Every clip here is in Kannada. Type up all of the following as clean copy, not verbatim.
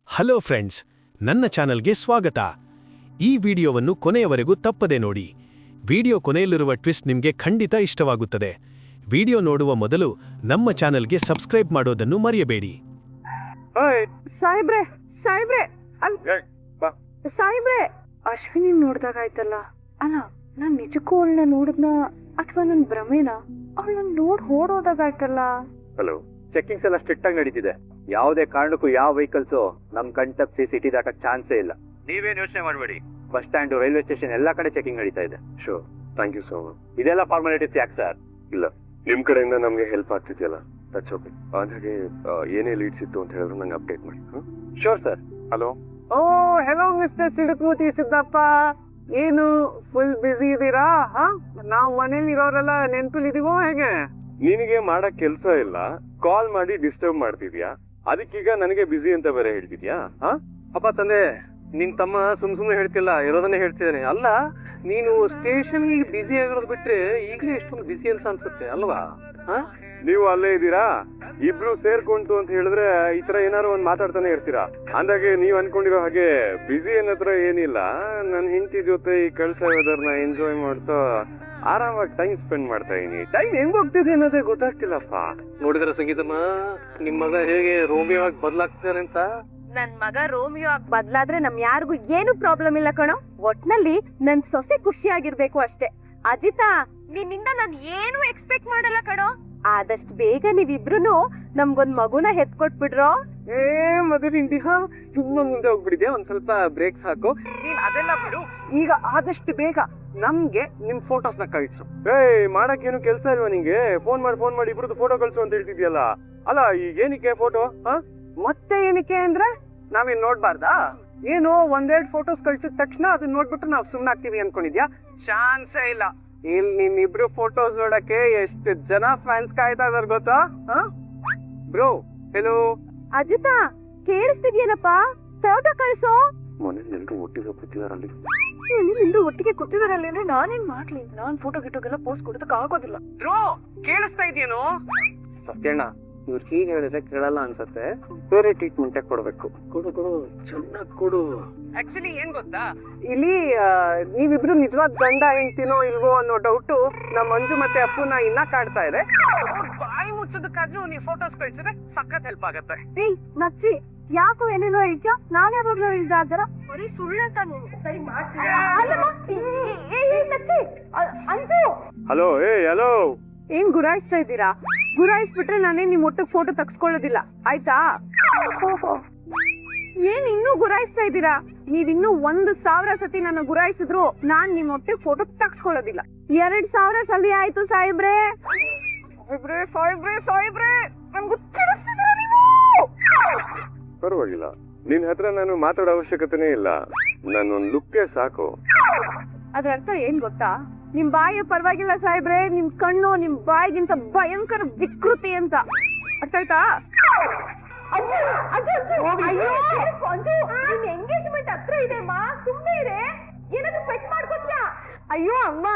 ಹಲೋ ಫ್ರೆಂಡ್ಸ್, ನನ್ನ ಚಾನಲ್ಗೆ ಸ್ವಾಗತ. ಈ ವಿಡಿಯೋವನ್ನು ಕೊನೆಯವರೆಗೂ ತಪ್ಪದೆ ನೋಡಿ. ವಿಡಿಯೋ ಕೊನೆಯಲ್ಲಿರುವ ಟ್ವಿಸ್ಟ್ ನಿಮಗೆ ಖಂಡಿತ ಇಷ್ಟವಾಗುತ್ತದೆ. ವಿಡಿಯೋ ನೋಡುವ ಮೊದಲು ನಮ್ಮ ಚಾನಲ್ಗೆ ಸಬ್ಸ್ಕ್ರೈಬ್ ಮಾಡೋದನ್ನು ಮರೆಯಬೇಡಿ. ಸಾಹೇಬ್ರೆ ಸಾಹೇಬ್ರೆ, ಅಶ್ವಿನಿ ನೋಡ್ದಾಗಾಯ್ತಲ್ಲ. ಅಲ್ಲ, ನಾನ್ ನಿಜಕ್ಕೂ ಅವಳನ್ನ ನೋಡಿದ್ನ ಅಥವಾ ನನ್ ಭ್ರಮೇನಾ? ಅವಳನ್ನ ಓಡೋದಾಗಾಯ್ತಲ್ಲ. ಹಲೋ, ಚೆಕಿಂಗ್ಸ್ ಎಲ್ಲ ಸ್ಟ್ರಿಕ್ಟ್ ಆಗಿ ನಡೀತಿದೆ. ಯಾವುದೇ ಕಾರಣಕ್ಕೂ ಯಾವ ವೆಹಿಕಲ್ಸ್ ನಮ್ ಕಣ್ ತಪ್ಪಿಸಿ ಸಿಟಿ ದಾಟಕ್ ಚಾನ್ಸೇ ಇಲ್ಲ. ನೀವೇನ್ ಯೋಚನೆ ಮಾಡಬೇಡಿ. ಬಸ್ ಸ್ಟ್ಯಾಂಡ್, ರೈಲ್ವೆ ಸ್ಟೇಷನ್ ಎಲ್ಲಾ ಕಡೆ ಚೆಕಿಂಗ್ ನಡೀತಾ ಇದೆ. Sure, thank you so much. ಇದೆಲ್ಲ ಫಾರ್ಮಾಲಿಟೀಸ್ ಯಾಕೆ ಸರ್? ಇಲ್ಲ, ನಿಮ್ ಕಡೆಯಿಂದ ನಮ್ಗೆ ಹೆಲ್ಪ್ ಆಗ್ತಿದೆಯಲ್ಲ, ದಟ್ಸ್ ಓಕೆ. ಹಾಗೆ ಏನೇ ಲೀಡ್ಸ್ ಇತ್ತು ಅಂತ ಹೇಳಿದ್ರು ನಂಗೆ ಅಪ್ಡೇಟ್ ಮಾಡಿ. Sure sir. ಹಲೋ. ಓ, ಹೆಲೋ ಮಿಸ್ಟರ್ ಸಿಡುಕ್ಮೂತಿ ಸಿದ್ದಪ್ಪ. ಏನು ಫುಲ್ ಬಿಸಿ ಇದೀರಾ? ನಾವ್ ಮನೇಲಿ ಇರೋರೆಲ್ಲ ನೆನ್ಪಿಲಿದೀವೋ ಹೇಗೆ? ನಿನಗೆ ಮಾಡಕ್ ಕೆಲ್ಸ ಇಲ್ಲ, ಕಾಲ್ ಮಾಡಿ ಡಿಸ್ಟರ್ಬ್ ಮಾಡ್ತಿದ್ಯಾ. ಅದಕ್ಕೀಗ ನನಗೆ ಬಿಸಿ ಅಂತ ಬೇರೆ ಹೇಳ್ತಿದ್ಯಾ? ಅಪ್ಪ ತಂದೆ, ನಿನ್ ತಮ್ಮ ಸುಮ್ನೆ ಹೇಳ್ತಿಲ್ಲ, ಇರೋದನ್ನೇ ಹೇಳ್ತಿದ್ದಾನೆ. ಅಲ್ಲ, ನೀನು ಸ್ಟೇಷನ್ ಬಿಸಿ ಆಗಿರೋದು ಬಿಟ್ರೆ ಈಗಲೇ ಎಷ್ಟೊಂದು ಬಿಸಿ ಅಂತ ಅನ್ಸುತ್ತೆ ಅಲ್ವಾ? ನೀವು ಅಲ್ಲೇ ಇದ್ದೀರಾ, ಇಬ್ರು ಸೇರ್ಕೊಂತು ಅಂತ ಹೇಳಿದ್ರೆ ಈ ತರ ಏನಾರು ಒಂದ್ ಮಾತಾಡ್ತಾನೆ ಇರ್ತೀರಾ. ಅಂದಾಗೆ ನೀವ್ ಅನ್ಕೊಂಡಿರೋ ಹಾಗೆ ಬಿಸಿ ಅನ್ನತ್ರ ಏನಿಲ್ಲ. ನನ್ ಹೆಂಡತಿ ಜೊತೆ ಈ ಕಳ್ಸ ವೆದರ್ನ ಎಂಜಾಯ್ ಮಾಡ್ತಾ ಆರಾಮಾಗಿ ಟೈಮ್ ಸ್ಪೆಂಡ್ ಮಾಡ್ತಾ ಇದೀನಿ. ಟೈಮ್ ಹೆಂಗ್ ಹೋಗ್ತಿದೆ ಅನ್ನೋದೇ ಗೊತ್ತಾಗ್ತಿಲ್ಲಪ್ಪ. ನೋಡಿದ್ರ ಸಂಗೀತಮ್ಮ, ನಿಮ್ ಮಗ ಹೇಗೆ ರೋಮಿಯೋ ಆಗಿ ಬದಲಾಗ್ತಿದ್ದಾನೆ ಅಂತ? ನನ್ ಮಗ ರೋಮಿಯೋ ಆಗಿ ಬದ್ಲಾದ್ರೆ ನಮ್ ಯಾರಿಗೂ ಏನು ಪ್ರಾಬ್ಲಮ್ ಇಲ್ಲ ಕಣೋ. ಒಟ್ನಲ್ಲಿ ನನ್ ಸೊಸೆ ಖುಷಿಯಾಗಿರ್ಬೇಕು ಅಷ್ಟೇ. ಅಜಿತಾ, ನಿನ್ನಿಂದ ನಾನ್ ಏನು ಎಕ್ಸ್ಪೆಕ್ಟ್ ಮಾಡಲ್ಲ ಕಣೋ. ಆದಷ್ಟು ಬೇಗ ನೀವಿಬ್ರು ನಮ್ಗೊಂದ್ ಮಗುನ ಹೆತ್ಕೊಟ್ಬಿಡ್ರೋ. ಮದರ್ ಇಂಡಿಯಾ, ತುಂಬಾ ಮುಂದೆ ಹೋಗ್ಬಿಟ್ಟಿದ್ಯಾ. ಒಂದ್ ಸ್ವಲ್ಪ ಬ್ರೇಕ್ಸ್ ಹಾಕು. ನೀನ್ ಅದೆಲ್ಲ ಬಿಡು. ಈಗ ಆದಷ್ಟು ಬೇಗ ನಮ್ಗೆ ನಿಮ್ ಫೋಟೋಸ್ ನ ಕಳಿಸು. ಮಾಡಕ್ ಏನು ಕೆಲ್ಸ ಇಲ್ವಾ ನಿಂಗೆ? ಫೋನ್ ಮಾಡಿ ಇಬ್ರದ್ದು ಫೋಟೋ ಕಳ್ಸು ಅಂತ ಹೇಳ್ತಿದ್ಯಲ್ಲ. ಅಲ್ಲ, ಈಗ ಏನಕ್ಕೆ ಫೋಟೋ? ಮತ್ತೆ ಏನಕ್ಕೆ ಅಂದ್ರೆ ನಾವೇನ್ ನೋಡ್ಬಾರ್ದಾ? ಏನು ಒಂದೆರಡು ಫೋಟೋಸ್ ಕಳ್ಸಿದ ತಕ್ಷಣ ಅದನ್ನ ನೋಡ್ಬಿಟ್ಟು ನಾವ್ ಸುಮ್ನಾಗ್ತೀವಿ ಅನ್ಕೊಂಡಿದ್ಯಾ? ಚಾನ್ಸೇ ಇಲ್ಲ. ಇಲ್ಲಿ ನಿಮ್ಮಿಬ್ರು ಫೋಟೋಸ್ ನೋಡಕ್ಕೆ ಎಷ್ಟು ಜನ ಫ್ಯಾನ್ಸ್ ಕಾಯ್ತಾ ಇದಾರೆ ಗೊತ್ತಾ? Bro, hello. ಅಜಿತಾ, ಕೇಳಿಸ್ತಿದ್ಯೇನಪ್ಪ? ಫೋಟೋ ಕಳ್ಸೋ. ಮನೇಲಿ ಎಲ್ರು ಒಟ್ಟಿಗೆ ಕೂತಿದಾರಲ್ಲಿ. ನಿಮ್ಮಿಂದು ಒಟ್ಟಿಗೆ ಕೂತಿದಾರಲ್ಲಿ ಅಂದ್ರೆ ನಾನೇನ್ ಮಾಡ್ಲಿ? ನಾನ್ ಫೋಟೋ ಗಿಟೋಗೆಲ್ಲ ಪೋಸ್ಟ್ ಕೊಡೋದಕ್ಕೆ ಆಗೋದಿಲ್ಲ. ಬ್ರೋ, ಕೇಳಿಸ್ತಾ ಇದೆಯೇನೋ? ಸತ್ಯಣ್ಣ, ಇವ್ರು ಹೀಗೆ ಹೇಳಿದ್ರೆ ಕೇಳಲ್ಲ ಅನ್ಸತ್ತೆ. ಬೇರೆ ಟ್ರೀಟ್ಮೆಂಟ್ ಕೊಡ್ಬೇಕು. ಕೊಡು, ಚೆನ್ನಾಗ್ ಕೊಡು. ಆಕ್ಚುಲಿ ಏನ್ ಗೊತ್ತಾ, ಇಲ್ಲಿ ನೀವಿಬ್ರು ನಿಜವಾದ ಗಂಡ ಹೆಂಡ್ತಿನೋ ಇಲ್ವೋ ಅನ್ನೋ ಡೌಟು ನಮ್ಮ ಮಂಜು ಮತ್ತೆ ಅಪ್ಪುನ ಇನ್ನ ಕಾಡ್ತಾ ಇದೆ. ಬಾಯಿ ಮುಚ್ಚೋದಕ್ಕಾದ್ರೂ ನೀವು ಫೋಟೋಸ್ ಕಳ್ಸಿದ್ರೆ ಸಖತ್ ಹೆಲ್ಪ್ ಆಗತ್ತೆ. ನಚ್ಚಿ, ಯಾಕೋ ಏನೇನೋ ಹೇಳ್ತೀಯ? ನಾನೇ ಯಾವಾಗ್ಲೂ ಹೇಳ್ದಾರ ಬರೀ ಸುಳ್ಳಂತ ಅಂಜು. ಹಲೋ. ಹಲೋ. ಏನ್ ಗುರಾಯಿಸ್ತಾ ಇದ್ದೀರಾ? ಗುರಾಯಿಸ್ಬಿಟ್ರೆ ನಾನೇ ನಿಮ್ ಒಟ್ಟಿಗೆ ಫೋಟೋ ತಗ್ಸ್ಕೊಳ್ಳೋದಿಲ್ಲ, ಆಯ್ತಾ? ಏನ್ ಇನ್ನೂ ಗುರಾಯಿಸ್ತಾ ಇದ್ದೀರಾ? ನೀವ್ ಇನ್ನೂ 1,000 ಸತಿ ನನ್ನ ಗುರಾಯಿಸಿದ್ರು ನಾನ್ ನಿಮ್ ಒಟ್ಟಿಗೆ ಫೋಟೋ ತಗ್ಸ್ಕೊಳ್ಳೋದಿಲ್ಲ. 2,000 ಸಲ ಆಯ್ತು ಸಾಹೇಬ್ರೆ. ನಮ್ಗೂ ಚಿಡಿಸ್ತಿದ್ದೀರಾ ನೀವು? ಪರವಾಗಿಲ್ಲ, ನಿನ್ ಹತ್ರ ನಾನು ಮಾತಾಡೋ ಅವಶ್ಯಕತೆನೇ ಇಲ್ಲ. ನಾನೊಂದ್ ಲುಕ್ಕೇ ಸಾಕು. ಅದ್ರ ಅರ್ಥ ಏನ್ ಗೊತ್ತಾ? ನಿಮ್ ಬಾಯಿ ಪರವಾಗಿಲ್ಲ ಸಾಹೇಬ್ರೆ, ನಿಮ್ ಕಣ್ಣು ನಿಮ್ ಬಾಯಿಗಿಂತ ಭಯಂಕರ ವಿಕೃತಿ ಅಂತ. ಅರ್ಥ ಆಯ್ತಾ? ಎಂಗೇಜ್ಮೆಂಟ್ ಹತ್ರ ಇದೆ ಅಮ್ಮ, ಸುಮ್ನೆ ಇರೆ. ಏನಾದ್ರು ಪೆಟ್ ಮಾಡ್ಕೋತ್ಯಾ? ಅಯ್ಯೋ ಅಮ್ಮ,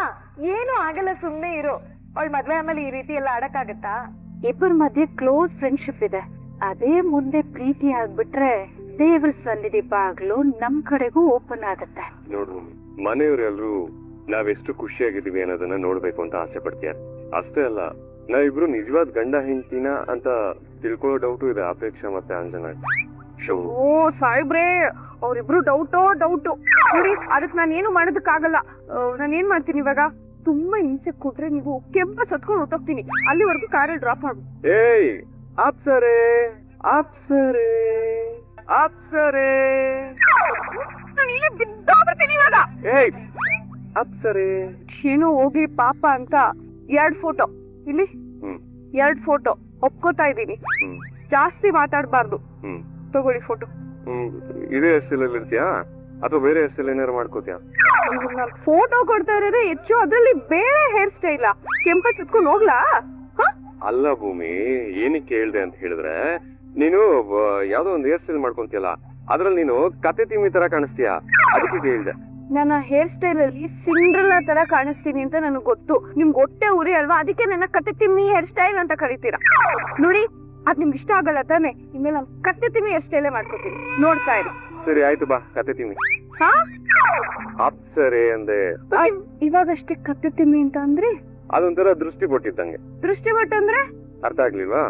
ಏನು ಆಗಲ್ಲ, ಸುಮ್ನೆ ಇರು. ಅವಳ ಮದ್ವೆ ಆಮೇಲೆ ಈ ರೀತಿ ಎಲ್ಲ ಆಡಕ್ಕಾಗತ್ತಾ? ಇಬ್ಬರ ಮಧ್ಯೆ ಕ್ಲೋಸ್ ಫ್ರೆಂಡ್ಶಿಪ್ ಇದೆ. ಅದೇ ಮುಂದೆ ಪ್ರೀತಿ ಆಗ್ಬಿಟ್ರೆ ದೇವ್ರ ಸನ್ನಿಧಿ ಬಾಗ್ಲು ನಮ್ ಕಡೆಗೂ ಓಪನ್ ಆಗತ್ತೆ. ನೋಡು, ಮನೆಯವರೆಲ್ಲರೂ ನಾವೆಷ್ಟು ಖುಷಿಯಾಗಿದ್ದೀವಿ ಅನ್ನೋದನ್ನ ನೋಡ್ಬೇಕು ಅಂತ ಆಸೆ ಪಡ್ತೀಯಾರ. ಅಷ್ಟೇ ಅಲ್ಲ, ನಾವಿಬ್ರು ನಿಜವಾದ ಗಂಡ ಹೆಂಡ್ತಿನ ಅಂತ ತಿಳ್ಕೊಳ್ಳೋ ಡೌಟು ಇದೆ ಅಪೇಕ್ಷಾ ಮತ್ತೆ ಅಂಜನಾ. ಓ ಸಾಹೇಬ್ರೆ, ಅವ್ರಿಬ್ರು ಡೌಟು ನೋಡಿ. ಅದಕ್ ನಾನೇನು ಮಾಡೋದಕ್ಕಾಗಲ್ಲ. ನಾನೇನ್ ಮಾಡ್ತೀನಿ ಇವಾಗ? ತುಂಬಾ ಹಿಂಸೆ ಕೊಟ್ರೆ ನೀವು ಕೆಂಪ ಸತ್ಕೊಂಡು ಹೊಟ್ಟೋಗ್ತೀನಿ. ಅಲ್ಲಿವರೆಗೂ ಕಾರಲ್ಲಿ ಡ್ರಾಪ್ ಮಾಡ್ಬಿಡು. ಏಯ್ ಅಪ್ಸರೆ, ನಾನು ಇಲ್ಲೇ ಬಿದ್ದೋಗ್ಬಿಡ್ತೀನಿ ಇವಾಗ. ಏಯ್ ಅಪ್ಸರೆ. ಏನೋ ಹೋಗಿ ಪಾಪ ಅಂತ 2 ಫೋಟೋ ಇಲ್ಲಿ, 2 ಫೋಟೋ ಒಪ್ಕೋತಾ ಇದೀನಿ. ಜಾಸ್ತಿ ಮಾತಾಡ್ಬಾರ್ದು. ತಗೊಳ್ಳಿ ಫೋಟೋ. ಇದೇ ಹೆಸರಲ್ಲಿ ಇರ್ತೀಯಾ ಅಥವಾ ಬೇರೆ ಹೆಸರಲ್ಲಿ ಏನಾರು ಮಾಡ್ಕೋತೀಯಾ? ಫೋಟೋ ಕೊಡ್ತಾ ಇರೋದೇ ಹೆಚ್ಚು, ಅದ್ರಲ್ಲಿ ಬೇರೆ ಹೇರ್ ಸ್ಟೈಲ್. ಕೆಂಪ ಸುತ್ಕೊಂಡು ಹೋಗ್ಲಾ? ಅಲ್ಲ ಭೂಮಿ, ಏನಕ್ಕೆ ಹೇಳ್ದೆ ಅಂತ ಹೇಳಿದ್ರೆ, ನೀನು ಯಾವ್ದೋ ಒಂದು ಹೇರ್ ಸ್ಟೈಲ್ ಮಾಡ್ಕೊಂತೀಯಲ್ಲ, ಅದ್ರಲ್ಲಿ ನೀನು ಕತೆ ತಿಮ್ಮಿ ತರ ಕಾಣಿಸ್ತೀಯ, ಅದಕ್ಕೆ ಹೇಳ್ದೆ. ನನ್ನ ಹೇರ್ ಸ್ಟೈಲ್ ಅಲ್ಲಿ ಸಿಂಡ್ರೆಲ್ಲಾ ತರ ಕಾಣಿಸ್ತೀನಿ ಅಂತ ನನಗೆ ಗೊತ್ತು. ನಿಮ್ಗೆ ಹೊಟ್ಟೆ ಉರಿ ಅಲ್ವಾ, ಅದಕ್ಕೆ ನನ್ನ ಕತೆ ತಿಮ್ಮಿ ಹೇರ್ ಸ್ಟೈಲ್ ಅಂತ ಕರಿತೀರಾ. ನೋಡಿ, ಅದ್ ನಿಮ್ಗೆ ಇಷ್ಟ ಆಗಲ್ಲ ತಾನೆ? ಇನ್ಮೇಲೆ ನಾನು ಕತ್ತೆ ತಿಮ್ಮಿ ಅಷ್ಟೆಲ್ಲ ಮಾಡ್ಕೋತೀನಿ, ನೋಡ್ತಾ ಇರಿ. ಸರಿ ಆಯ್ತು ಬಾ ಕತೆ ತಿಮ್ಮಿ. ಹಾ ಅಪ್ಸರೆ ಅಂದೆ. ಇವಾಗಷ್ಟೇ ಕತ್ತೆ ತಿಮ್ಮಿ ಅಂತ ಅಂದ್ರೆ ಅದೊಂಥರ ದೃಷ್ಟಿ ಕೊಟ್ಟಿದ್ದಂಗೆ. ದೃಷ್ಟಿ ಬಟ್ ಅಂದ್ರೆ ಅರ್ಥ ಆಗ್ಲಿಲ್ವಾ?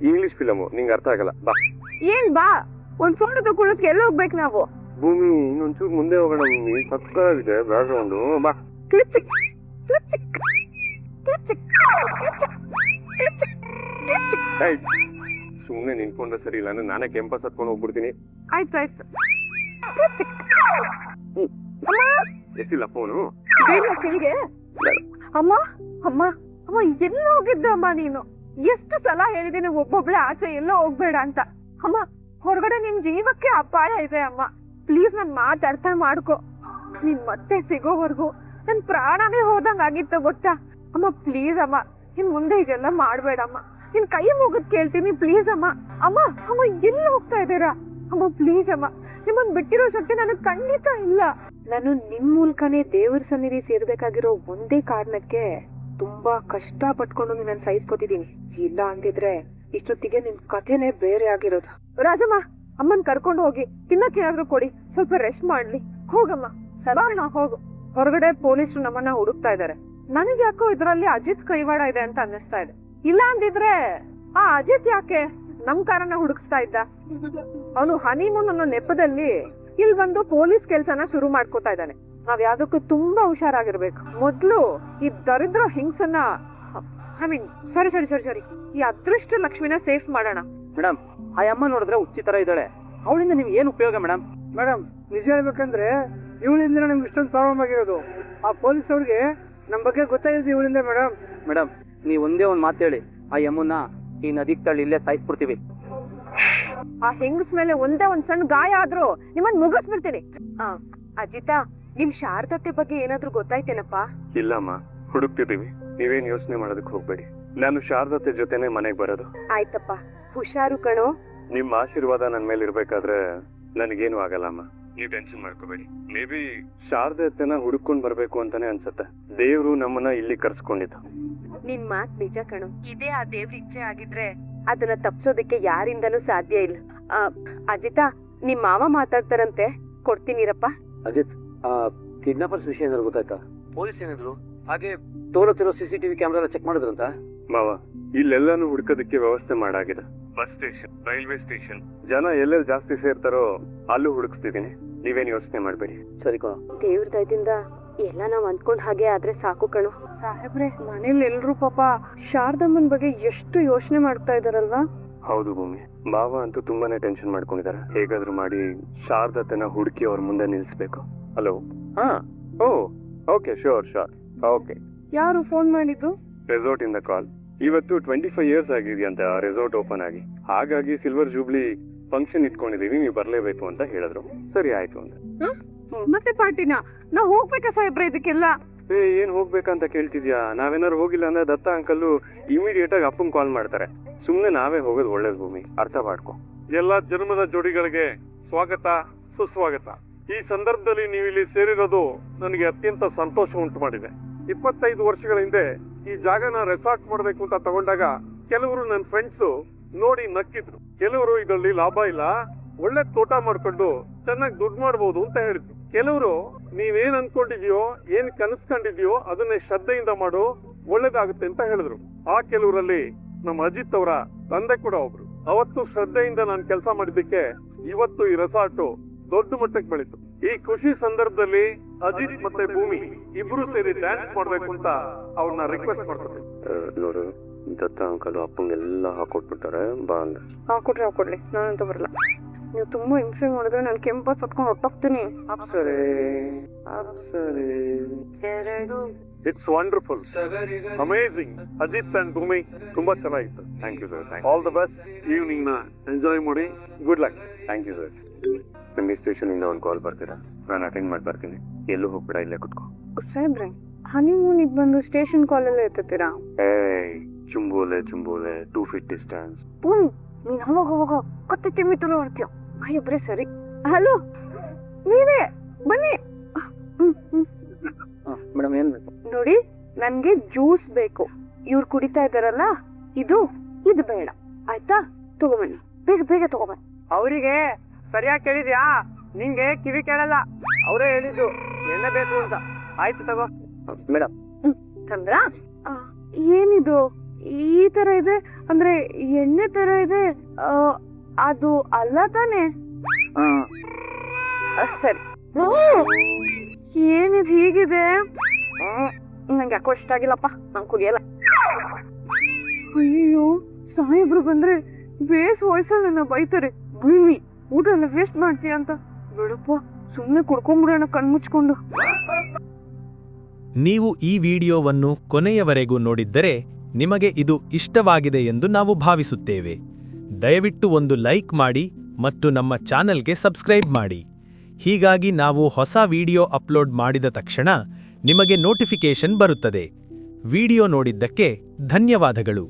ಇಂಗ್ಲಿಷ್ ಫಿಲಮು ನಿಂಗೆ ಅರ್ಥ ಆಗಲ್ಲ ಬಾ. ಏನ್ ಬಾ, ಒಂದ್ ಫೋಟೋ ತಗೊಳಕ್ಕೆ ಎಲ್ಲ ಹೋಗ್ಬೇಕು ನಾವು? ಭೂಮಿ ಇನ್ನೊಂಚೂರು ಮುಂದೆ ಹೋಗೋಣ ಭೂಮಿ, ಸಕ್ಕತ್ತಾಗಿದೆ ಬ್ಯಾಕ್ ಗ್ರೌಂಡು ಬಾ. ಕ್ಲಿಚಿಕ್ ಕ್ಲಿಚಿಕ್ ಕ್ಲಿಚಿಕ್ ಕ್ಲಿಚಿಕ್ ಕ್ಲಿಚಿಕ್ ಕ್ಲಿಚಿಕ್. ಸುಮ್ನೆ ನಿಂತ್ಕೊಂಡ್ರೆ ಸರಿ ಇಲ್ಲ ಅಂದ್ರೆ ನಾನೇ ಕೆಂಪಸ್ ಹತ್ಕೊಂಡು ಹೋಗ್ಬಿಡ್ತೀನಿ. ಆಯ್ತಾಯ್ತು. ಕ್ಲಿಚಿಕ್. ಅಮ್ಮ ಎಸಿಲ್ಲ ಫೋನು ಬೇಡ ಕೆಳಗೆ. ಅಮ್ಮ ಅಮ್ಮ ಅಮ್ಮ ಎಲ್ಲ ಹೋಗಿದ್ದೆ ಅಮ್ಮ ನೀನು? ಎಷ್ಟು ಸಲ ಹೇಳಿದೀನಿ ಒಬ್ಬೊಬ್ಳೆ ಆಚೆ ಎಲ್ಲೋ ಹೋಗ್ಬೇಡ ಅಂತ. ಅಮ್ಮ ಹೊರಗಡೆ ನಿನ್ ಜೀವಕ್ಕೆ ಅಪಾಯ ಇದೆ ಅಮ್ಮ, ಪ್ಲೀಸ್ ನನ್ ಮಾತು ಅರ್ಥ ಮಾಡ್ಕೊ. ನೀನ್ ಮತ್ತೆ ಸಿಗೋವರ್ಗು ನನ್ ಪ್ರಾಣನೇ ಹೋದಂಗ ಆಗಿತ್ತು ಗೊತ್ತಾ ಅಮ್ಮ? ಪ್ಲೀಸ್ ಅಮ್ಮ, ಇನ್ ಮುಂದೆ ಇದೆಲ್ಲ ಮಾಡ್ಬೇಡಮ್ಮ. ನಿನ್ ಕೈ ಮುಗಿದ್ ಕೇಳ್ತೀನಿ ಪ್ಲೀಸ್ ಅಮ್ಮ. ಅಮ್ಮ ಅಮ್ಮ ಎಲ್ಲಿ ಹೋಗ್ತಾ ಇದ್ದೀರಾ ಅಮ್ಮ? ಪ್ಲೀಸ್ ಅಮ್ಮ, ನಿಮ್ಮನ್ ಬಿಟ್ಟಿರೋ ಶಕ್ತಿ ನನಗ್ ಖಂಡಿತ ಇಲ್ಲ. ನಾನು ನಿಮ್ ಮೂಲಕನೇ ದೇವ್ರ ಸನ್ನಿಧಿ ಸೇರ್ಬೇಕಾಗಿರೋ ಒಂದೇ ಕಾರಣಕ್ಕೆ ತುಂಬಾ ಕಷ್ಟ ಪಟ್ಕೊಂಡು ನಿನ್ನ ಸಹಿಸ್ಕೊತಿದೀನಿ. ಇಲ್ಲ ಅಂತಿದ್ರೆ ಇಷ್ಟೊತ್ತಿಗೆ ನಿನ್ ಕಥೆನೆ ಬೇರೆ ಆಗಿರೋದು. ರಾಜಮ್ಮ, ಅಮ್ಮನ್ ಕರ್ಕೊಂಡು ಹೋಗಿ ತಿನ್ನಕ್ಕೆ ಏನಾದ್ರು ಕೊಡಿ, ಸ್ವಲ್ಪ ರೆಸ್ಟ್ ಮಾಡ್ಲಿ. ಹೋಗಮ್ಮ, ಸಲ ಹೋಗು. ಹೊರಗಡೆ ಪೊಲೀಸರು ನಮ್ಮನ್ನ ಹುಡುಕ್ತಾ ಇದಾರೆ. ನನಗ್ ಯಾಕೋ ಇದ್ರಲ್ಲಿ ಅಜಿತ್ ಕೈವಾಡ ಇದೆ ಅಂತ ಅನ್ನಿಸ್ತಾ ಇದೆ. ಇಲ್ಲ ಅಂದಿದ್ರೆ ಆ ಅಜಿತ್ ಯಾಕೆ ನಮ್ ಕಾರನ್ನ ಹುಡುಕ್ಸ್ತಾ ಇದ್ದ? ಅವನು ಹನಿಮೂನ್ ಅನ್ನೋ ನೆಪದಲ್ಲಿ ಇಲ್ಲಿ ಬಂದು ಪೊಲೀಸ್ ಕೆಲ್ಸನ ಶುರು ಮಾಡ್ಕೋತಾ ಇದ್ದಾನೆ. ನಾವ್ ಯಾವ್ದಕ್ಕೂ ತುಂಬಾ ಹುಷಾರಾಗಿರ್ಬೇಕು. ಮೊದ್ಲು ಈ ದರಿದ್ರ ಹಿಂಗ್ಸನ್ನ, ಐ ಮೀನ್ ಸಾರಿ ಸಾರಿ ಸಾರಿ ಸಾರಿ ಈ ಅದೃಷ್ಟ ಲಕ್ಷ್ಮಿನ ಸೇಫ್ ಮಾಡೋಣ. ಮೇಡಮ್, ಆ ಅಮ್ಮ ನೋಡಿದ್ರೆ ಹುಚ್ಚಿ ತರ ಇದ್ದಾಳೆ. ಅವಳಿಂದ ನಿಮ್ಗೆ ಏನ್ ಉಪಯೋಗ ಮೇಡಮ್? ಮೇಡಮ್, ನಿಜ ಹೇಳ್ಬೇಕಂದ್ರೆ ಇವಳಿಂದ ನಮ್ಗೆ ಇಷ್ಟೊಂದು ಪ್ರಾಬ್ಲಮ್ ಆಗಿರೋದು. ಆ ಪೊಲೀಸ್ ಅವ್ರಿಗೆ ನಮ್ ಬಗ್ಗೆ ಗೊತ್ತಾಗಿದೆ ಇವಳಿಂದ. ಮೇಡಮ್ ಮೇಡಮ್, ನೀವ್ ಒಂದೇ ಒಂದ್ ಮಾತು ಹೇಳಿ, ಆ ಯಮುನ ಈ ನದಿಗ್ ತಳ್ಳಿ ಇಲ್ಲೇ ಸಾಯಿಸ್ಬಿಡ್ತೀವಿ. ಆ ಹೆಂಗಸ್ ಮೇಲೆ ಒಂದೇ ಒಂದ್ ಸಣ್ಣ ಗಾಯ ಆದ್ರೂ ನಿಮ್ಮನ್ ಮುಗಿಸ್ಬಿಡ್ತೀನಿ. ಅಜಿತಾ, ನಿಮ್ ಶಾರದತೆ ಬಗ್ಗೆ ಏನಾದ್ರು ಗೊತ್ತಾಯ್ತೇನಪ್ಪ? ಇಲ್ಲಮ್ಮ, ಹುಡುಕ್ತಿದೀವಿ. ನೀವೇನ್ ಯೋಚನೆ ಮಾಡೋದಕ್ಕೆ ಹೋಗ್ಬೇಡಿ. ನಾನು ಶಾರದತೆ ಜೊತೆನೆ ಮನೆಗ್ ಬರೋದು. ಆಯ್ತಪ್ಪ, ಹುಷಾರು ಕಣೋ. ನಿಮ್ ಆಶೀರ್ವಾದ ನನ್ ಮೇಲೆ ಇರ್ಬೇಕಾದ್ರೆ ನನಗೇನು ಆಗಲ್ಲಮ್ಮ, ನೀವ್ ಟೆನ್ಷನ್ ಮಾಡ್ಕೋಬೇಡಿ. ಮೇ ಬಿ ಶಾರದತೆನ ಹುಡುಕೊಂಡ್ ಬರ್ಬೇಕು ಅಂತಾನೆ ಅನ್ಸತ್ತೆ. ದೇವ್ರು ನಮ್ಮನ್ನ ಇಲ್ಲಿ ಕರ್ಸ್ಕೊಂಡಿದ್ದು. ನಿನ್ ಮಾತ್ ನಿಜ ಕಣೋ. ಇದೇ ಆ ದೇವ್ರ ಇಚ್ಛೆ ಆಗಿದ್ರೆ ಅದನ್ನ ತಪ್ಸೋದಕ್ಕೆ ಯಾರಿಂದನೂ ಸಾಧ್ಯ ಇಲ್ಲ. ಅಜಿತಾ, ನಿಮ್ ಮಾವ ಮಾತಾಡ್ತಾರಂತೆ, ಕೊಡ್ತೀನಿರಪ್ಪ. ಅಜಿತ್, ಆ ಕಿಡ್ನಾಪರ್ಸ್ ವಿಷಯ ಏನಾದ್ರು ಗೊತ್ತಾಯ್ತಾ? ಪೊಲೀಸ್ ಏನಿದ್ರು ಹಾಗೆ ತೋರುತ್ತಿರೋ CCTV ಕ್ಯಾಮ್ರಾ ಎಲ್ಲ ಚೆಕ್ ಮಾಡಿದ್ರಂತ? ಮಾವ, ಇಲ್ಲೆಲ್ಲಾನು ಹುಡ್ಕೋದಕ್ಕೆ ವ್ಯವಸ್ಥೆ ಮಾಡಾಗಿದೆ. ಬಸ್ ಸ್ಟೇಷನ್, ರೈಲ್ವೆ ಸ್ಟೇಷನ್, ಜನ ಎಲ್ಲೆಲ್ಲಿ ಜಾಸ್ತಿ ಸೇರ್ತಾರೋ ಅಲ್ಲೂ ಹುಡುಕ್ಸ್ತಿದೀನಿ. ನೀವೇನ್ ಯೋಚನೆ ಮಾಡ್ಬೇಡಿ. ಸರಿ ಕಣ. ದೇವ್ರ ದಯದಿಂದ ಎಲ್ಲ ನಾವ್ ಅಂದ್ಕೊಂಡ್ ಹಾಗೆ ಆದ್ರೆ ಸಾಕು ಕಣೋ. ಸಾಹೇಬ್ರೆ, ಮನೇಲಿ ಎಲ್ರು ಪಾಪ ಶಾರದಮ್ಮನ್ ಬಗ್ಗೆ ಎಷ್ಟು ಯೋಚನೆ ಮಾಡ್ತಾ ಇದಾರಲ್ವಾ? ಹೌದು ಭೂಮಿ, ಬಾವ ಅಂತೂ ತುಂಬಾನೇ ಟೆನ್ಷನ್ ಮಾಡ್ಕೊಂಡಿದ್ದಾರೆ. ಹೇಗಾದ್ರೂ ಮಾಡಿ ಶಾರದತೆನ ಹುಡುಕಿ ಅವ್ರ ಮುಂದೆ ನಿಲ್ಸ್ಬೇಕು. ಹಲೋ, ಹಾ, ಓ ಓಕೆ, ಶೋರ್ ಶೋರ್, ಓಕೆ. ಯಾರು ಫೋನ್ ಮಾಡಿದ್ದು? ರೆಸಾರ್ಟ್ ಇಂದ ಕಾಲ್. ಇವತ್ತು 25 years ಆಗಿದೆಯಂತೆ ಆ ರೆಸಾರ್ಟ್ ಓಪನ್ ಆಗಿ. ಹಾಗಾಗಿ ಸಿಲ್ವರ್ ಜೂಬ್ಲಿ ಫಂಕ್ಷನ್ ಇಟ್ಕೊಂಡಿದೀವಿ, ನೀವು ಬರ್ಲೇಬೇಕು ಅಂತ ಹೇಳಿದ್ರು. ಸರಿ ಆಯ್ತು ಅಂತ. ಮತ್ತೆ ಪಾರ್ಟಿನ ನಾವ್ ಹೋಗ್ಬೇಕಾ ಸಾಹೇಬ್ರೆ ಇದಕ್ಕೆಲ್ಲ? ಏನ್ ಹೋಗ್ಬೇಕಂತ ಕೇಳ್ತಿದ್ಯಾ? ನಾವೇನಾರು ಹೋಗಿಲ್ಲ ಅಂದ್ರೆ ದತ್ತ ಅಂಕಲ್ಲು ಇಮಿಡಿಯೇಟ್ ಆಗಿ ಅಪ್ಪಂಗ್ ಕಾಲ್ ಮಾಡ್ತಾರೆ. ಸುಮ್ನೆ ನಾವೇ ಹೋಗೋದು ಒಳ್ಳೇದು ಭೂಮಿ, ಅರ್ಥ ಮಾಡ್ಕೊ. ಎಲ್ಲ ಜನ್ಮದ ಜೋಡಿಗಳಿಗೆ ಸ್ವಾಗತ, ಸುಸ್ವಾಗತ. ಈ ಸಂದರ್ಭದಲ್ಲಿ ನೀವು ಇಲ್ಲಿ ಸೇರಿರೋದು ನನಗೆ ಅತ್ಯಂತ ಸಂತೋಷ ಉಂಟು ಮಾಡಿದೆ. 25 ವರ್ಷಗಳ ಹಿಂದೆ ಈ ಜಾಗನ ರೆಸಾರ್ಟ್ ಮಾಡ್ಬೇಕು ಅಂತ ತಗೊಂಡಾಗ ಕೆಲವರು ನನ್ನ ಫ್ರೆಂಡ್ಸು ನೋಡಿ ನಕ್ಕಿದ್ರು. ಕೆಲವರು ಇದರಲ್ಲಿ ಲಾಭ ಇಲ್ಲ, ಒಳ್ಳೆ ತೋಟ ಮಾಡ್ಕೊಂಡು ಚೆನ್ನಾಗಿ ದುಡ್ಡು ಮಾಡ್ಬೋದು ಅಂತ ಹೇಳಿದ್ರು. ಕೆಲವರು ನೀವೇನ್ ಅನ್ಕೊಂಡಿದ್ಯೋ, ಏನ್ ಕನಸ್ಕೊಂಡಿದ್ಯೋ ಅದನ್ನೇ ಶ್ರದ್ಧೆಯಿಂದ ಮಾಡು, ಒಳ್ಳೇದಾಗುತ್ತೆ ಅಂತ ಹೇಳಿದ್ರು. ಆ ಕೆಲವರಲ್ಲಿ ನಮ್ಮ ಅಜಿತ್ ಅವರ ತಂದೆ ಕೂಡ ಒಬ್ರು. ಅವತ್ತು ಶ್ರದ್ಧೆಯಿಂದ ನಾನು ಕೆಲಸ ಮಾಡಿದ್ದಕ್ಕೆ ಇವತ್ತು ಈ ರೆಸಾರ್ಟ್ ದೊಡ್ಡ ಮಟ್ಟಕ್ಕೆ ಬೆಳೀತು. ಈ ಖುಷಿ ಸಂದರ್ಭದಲ್ಲಿ ಅಜಿತ್ ಮತ್ತೆ ಭೂಮಿ ಇಬ್ರು ಸೇರಿ ಡ್ಯಾನ್ಸ್ ಮಾಡ್ಬೇಕು ಅಂತ ಅವ್ರನ್ನ ರಿಕ್ವೆಸ್ಟ್ ಮಾಡ್ತಾರೆ. ನೋಡು, ದತ್ತ ಅಂಕಲ್ ಅಪ್ಪಂಗೆಲ್ಲ ಹಾಕೊಟ್ಬಿಡ್ತಾರೆ, ಬಾ ಅಂದ. ಹಾಕೊಡ್ಲಿ, ನಾನಂತ ಬರಲ್ಲ. ನೀವು ತುಂಬಾ ಹಿಂಸೆ ಮಾಡಿದ್ರೆ ನಾನು ಕೆಂಪ ಸತ್ಕೊಂಡು ಹೊಟ್ಟೋಗ್ತೀನಿ. ಅಪ್ಸರೆ ಅಪ್ಸರೆ. It's wonderful, amazing. Ajith and Bhoomi ತುಂಬಾ ಚೆನ್ನಾಗಿತ್ತು. Thank you sir. All the best. Evening ನ ಎಂಜಾಯ್ ಮಾಡಿ. Good luck. Thank you sir. ನಿಮ್ಗೆ ಸ್ಟೇಷನ್ ಇಂದ ಒಂದು ಕಾಲ್ ಬರ್ತೀರಾ? ನಾನು ಅಟೆಂಡ್ ಮಾಡಿ ಬರ್ತೀನಿ. ಎಲ್ಲೂ ಹೋಗ್ಬೇಡ, ಇಲ್ಲೇ ಕುತ್ಕೋ. ಸಾಹೇಬ್ರೆ, ಹನಿಮೂನಿಗೆ ಬಂದು ಸ್ಟೇಷನ್ ಕಾಲ್ ಎಲ್ಲ ಎತ್ತೀರಾ? ಏಯ್, ಚುಂಬೋಲೆ 2 feet ಡಿಸ್ಟೆನ್ಸ್. ಭೂಮಿ, ನೀನ್ ಹೋಗೋ ಕತ್ತೆ ತಿಮ್ಮಿತಲು ಮಾಡ್ತೀಯ. ಅಯ್ಯೊಬ್ರೆ ಸರಿ. ಹಲೋ, ನೀವೇ ಬನ್ನಿ. ಮೇಡಮ್, ಏನ್ ಬೇಕು? ನೋಡಿ, ನನ್ಗೆ ಜ್ಯೂಸ್ ಬೇಕು. ಇವ್ರು ಕುಡಿತಾ ಇದಾರಲ್ಲ, ಇದು ಬೇಡ. ಆಯ್ತಾ ತಗೊಂಬನ್ನಿ, ಬೇಗ ಬೇಗ ತಗೊಂಬನ್ನಿ. ಅವರಿಗೆ ಸರಿಯಾಗಿ ಕೇಳಿದ್ಯಾ? ನಿಂಗೆ ಕಿವಿ ಕೇಳಲ್ಲ. ಅವರೇ ಹೇಳಿದ್ದು ಎಣ್ಣೆ ಬೇಕು ಅಂತ. ಆಯ್ತು ತಗೋ ಮೇಡಮ್. ತಂದ್ರ ಏನಿದು ಈ ತರ ಇದೆ? ಅಂದ್ರೆ ಎಣ್ಣೆ ತರ ಇದೆ. ಅದು ಅಲ್ಲ ತಾನೆ? ಸರಿ. ಏನಿದು ಹೀಗಿದೆ? ನಂಗೆ ಯಾಕೋ ಇಷ್ಟ ಆಗಿಲ್ಲಪ್ಪ, ನಂಗೆ ಕುಡಿಯಲ್ಲ. ಅಯ್ಯೋ, ಸಾಹೇಬ್ರು ಬಂದ್ರೆ ಬೇಸ್ ವಯಸ್ಸಲ್ಲಿ ನನ್ನ ಬೈತಾರೆ. ಬಿಳಿ ಊಟ ಎಲ್ಲ ವೇಸ್ಟ್ ಮಾಡ್ತೀಯ ಅಂತ. ಬಿಡಪ್ಪ, ಸುಮ್ನೆ ಕುಡ್ಕೊಂಬಿಡೋಣ ಕಣ್ಮುಚ್ಕೊಂಡು. ನೀವು ಈ ವಿಡಿಯೋವನ್ನು ಕೊನೆಯವರೆಗೂ ನೋಡಿದ್ದರೆ ನಿಮಗೆ ಇದು ಇಷ್ಟವಾಗಿದೆ ಎಂದು ನಾವು ಭಾವಿಸುತ್ತೇವೆ. ದಯವಿಟ್ಟು ಒಂದು ಲೈಕ್ ಮಾಡಿ ಮತ್ತು ನಮ್ಮ ಚಾನೆಲ್ಗೆ ಸಬ್ಸ್ಕ್ರೈಬ್ ಮಾಡಿ. ಹೀಗಾಗಿ ನಾವು ಹೊಸ ವಿಡಿಯೋ ಅಪ್ಲೋಡ್ ಮಾಡಿದ ತಕ್ಷಣ ನಿಮಗೆ ನೋಟಿಫಿಕೇಶನ್ ಬರುತ್ತದೆ. ವಿಡಿಯೋ ನೋಡಿದ್ದಕ್ಕೆ ಧನ್ಯವಾದಗಳು.